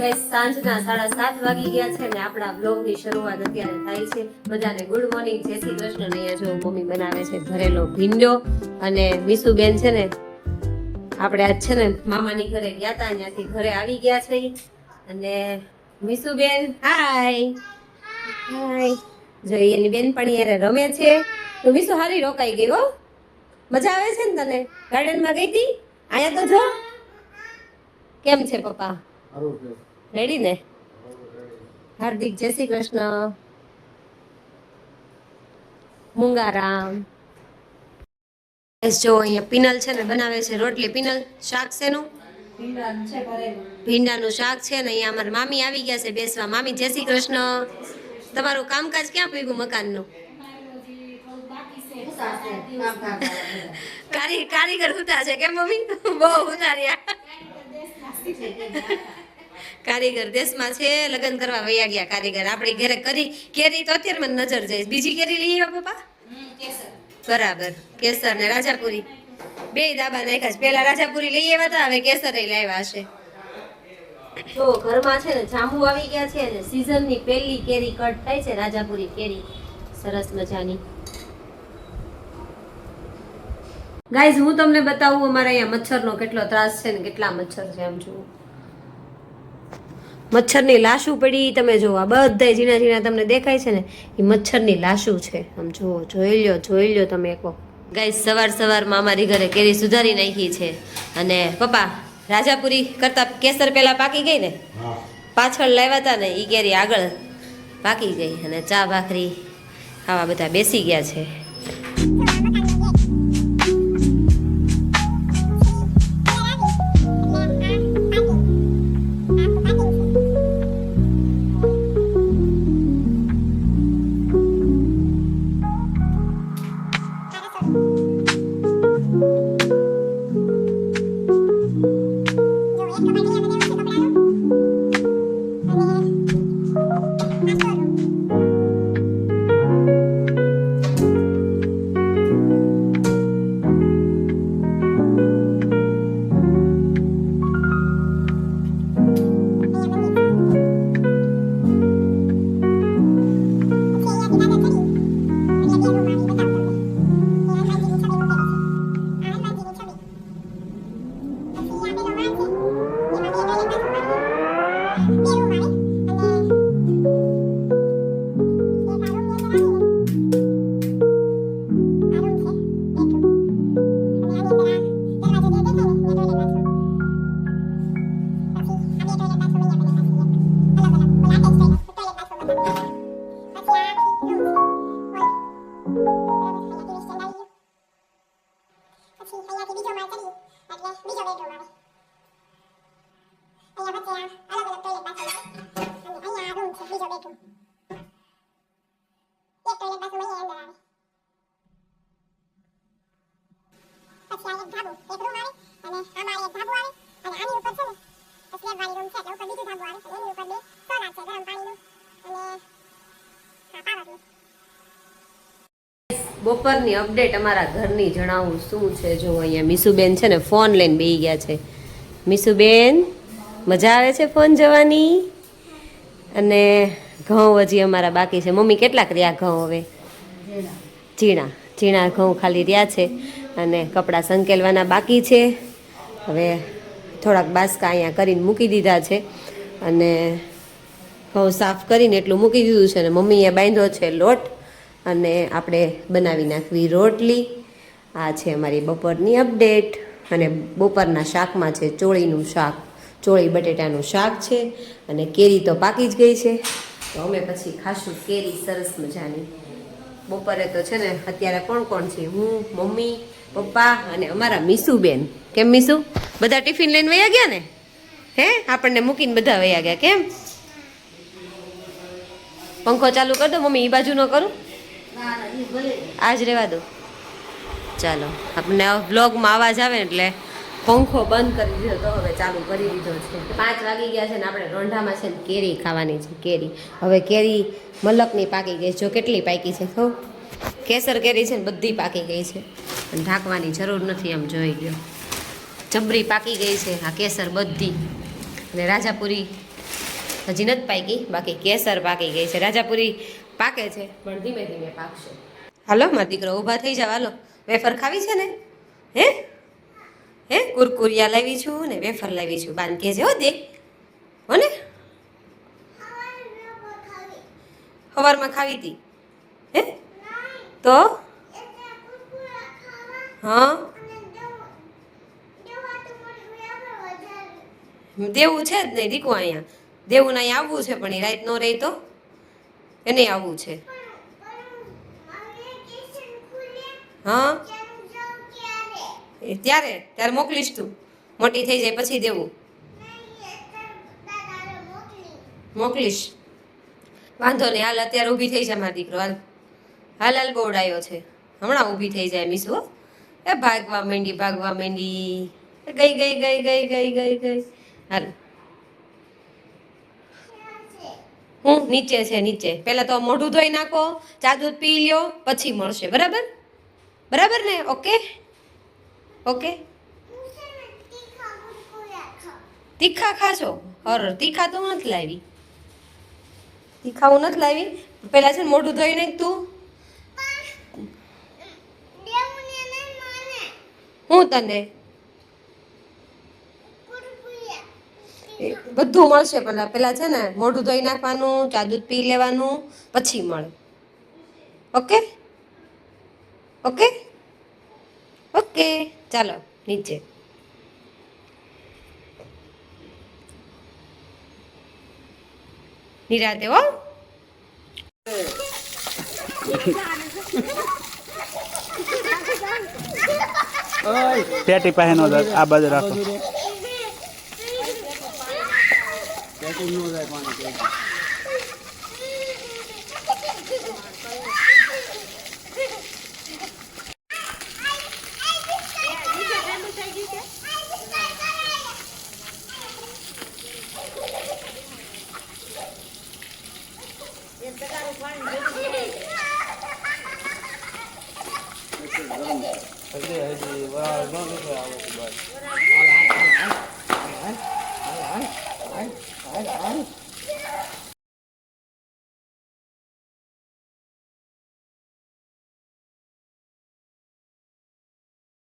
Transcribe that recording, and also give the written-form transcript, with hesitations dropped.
Guys સાંજના 7:30 વાગી ગયા છે ને આપણા બ્લોગની શરૂઆત અત્યારે થાય છે. બધાને ગુડ મોર્નિંગ, જય શ્રી કૃષ્ણ. અહીંયા જો મમ્મી બનાવે છે ભરેલો ભીંડો અને મીસુબેન છે ને આપણે આજ છે ને મામાની ઘરે ગયા હતા, ત્યાંથી ઘરે આવી ગયા છે. અને મીસુબેન હાય હાય જોઈ એની બેનપણી યારે રમે છે. તો મીસુ હારી રોકાઈ ગઈ હો, મજા આવે છે ને તને? ગાર્ડનમાં ગઈ હતી? અહીંયા તો જો કેમ છે પપ્પા? રેડી ને? હાર્દિક જય શ્રી કૃષ્ણ. મુંગારામ જો અહીંયા પિનલ છે ને બનાવે છે રોટલી. પિનલ શાક શેનું? ભીંડાનું શાક છે ને. અહીંયા અમારા મામી આવી ગયા છે બેસવા. મામી જય શ્રી કૃષ્ણ. તમારું કામકાજ ક્યાં પીગું મકાનનું? કારીગર ઉતા છે કેમ મમ્મી? બહુ ઉતાર્યા. કારીગર દેશમાં છે, લગ્ન કરવા વયા ગયા કારીગર. આપણી ઘરે કરી કેરી તો અત્યારે મને નજર જાય. બીજી કેરી લઈ આવ્યા પપ્પા? બરાબર, કેસર ને રાજાપુરી બે દાબા નાખ્યા છે. પેલા રાજાપુરી લઈ આવ્યા હતા, હવે કેસર લાવ્યા હશે. જો ઘરમાં છે ને જાંબુ આવી ગયા છે ને સીઝનની પહેલી કેરી કટ થાય છે, રાજાપુરી કેરી સરસ મજાની. ગાઈઝ હું તમને બતાવું અમારા અહીંયા મચ્છરનો કેટલો ત્રાસ છે ને કેટલા મચ્છર છે. આમ જુઓ મચ્છરની લાશું પડી. તમે જુઓ આ બધા ઝીણા ઝીણા તમને દેખાય છે ને એ મચ્છરની લાશું છે. આમ જુઓ, જોઈ લ્યો તમે એક વખત. ગાઈઝ સવારમાં અમારી ઘરે કેરી સુધારી નાખી છે. અને પપ્પા રાજાપુરી કરતા કેસર પેલા પાકી ગઈ ને, પાછળ લાવ્યા હતા ને એ કેરી આગળ પાકી ગઈ. અને ચા ભાખરી ખાવા બધા બેસી ગયા છે. બપોરની અપડેટ અમારા ઘરની જણાવું શું છે. જો અહીંયા મીસુબેન છે ને ફોન લઈને બેસી ગયા છે. મીસુબેન મજા આવે છે ફોન જોવાની. અને ઘઉં હજી અમારા બાકી છે. મમ્મી કેટલાક રહ્યા ઘઉં? હવે ઝીણા ઘઉં ખાલી રહ્યા છે. અને કપડાં સંકેલવાના બાકી છે. હવે થોડાક બાસકા અહીંયા કરીને મૂકી દીધા છે. અને ઘઉં સાફ કરીને એટલું મૂકી દીધું છે. અને મમ્મીએ બાંધ્યો છે લોટ અને આપણે બનાવી નાખવી રોટલી. આ છે અમારી બપોરની અપડેટ. અને બપોરના શાકમાં છે ચોળીનું શાક, ચોળી બટેટાનું શાક છે. અને કેરી તો પાકી જ ગઈ છે, તો અમે પછી ખાશું કેરી સરસ મજાની. બપોરે તો છે ને અત્યારે કોણ છે? હું, મમ્મી, પપ્પા અને અમારા મીસુબેન. કેમ મીસુ? બધા ટિફિન લઈને વયા ગયા ને? હે, આપણને મૂકીને બધા વયા ગયા. કેમ? પંખો ચાલુ કરી દો મમ્મી, એ બાજુ ન કરું? આજ રહેવા દો. ચાલો, આપણને વ્લોગમાં અવાજ આવે એટલે પંખો બંધ કરી દીધો, તો હવે ચાલુ કરી દીધો છે. 5 વાગી ગયા છે ને આપણે રોંઢામાં છે ને કેરી ખાવાની છે. કેરી હવે કેરી મલકની પાકી ગઈ. જો કેટલી પાકી છે કહું? કેસર કેરી છે ને બધી પાકી ગઈ છે. અને ઢાંકવાની જરૂર નથી. આમ જોઈ લો, જબરી પાકી ગઈ છે આ કેસર બધી. અને રાજાપુરી હજી નથી પાકી, બાકી કેસર પાકી ગઈ છે. રાજાપુરી પાકે છે પણ ધીમે ધીમે પાકશે. હાલો મારા દીકરો ઊભા થઈ જાવ. હાલો, વેફર ખાવી છે ને? હે હે કુરકુરિયા લાવી છું ને વેફર લાવી છું. બાન કે છે હો દે હો ને. સવારમાં ખાવી હતી હે તો હા દેવું છે જ નહીં દીકુ. અહીંયા દેવું ને અહીંયા આવવું છે પણ એ રાત નો રહી તો એને આવવું છે. હા ત્યારે ત્યારે મોકલીશ. તું મોટી થઈ જાય પછી દેવું મોકલીશ. વાંધો નહીં. હાલ અત્યારે ઊભી થઈ જાય મારો દીકરો. હાલ હાલ હાલ બોવડાયો છે. હમણાં ઊભી થઈ જાય મીસુ. એ ભાગવા માંડી ભાગવા માંડી. ગઈ ગઈ ગઈ ગઈ ગઈ ગઈ ગઈ. હાલ હું નીચે છે નીચે. પહેલા તો મોઢું ધોઈ નાખો, ચા દૂધ પી લ્યો, પછી મળશે. બરાબર બરાબર ને? Okay okay. તીખા ખાશો? હર તીખા તો હું નથી લાવી. તીખા હું નથી લાવી. પેલા છે ને મોઢું ધોઈ નાખ તું. હું તને બધું મળશે. પેલા પેલા છે ને મોઢું ધોઈ નાખવાનું, ચા દૂધ પી લેવાનું, પછી મળે. Okay okay okay. ચાલો નીચે. નિરાતે હો. પેટી પાસે નો આ બાજુ રાખો.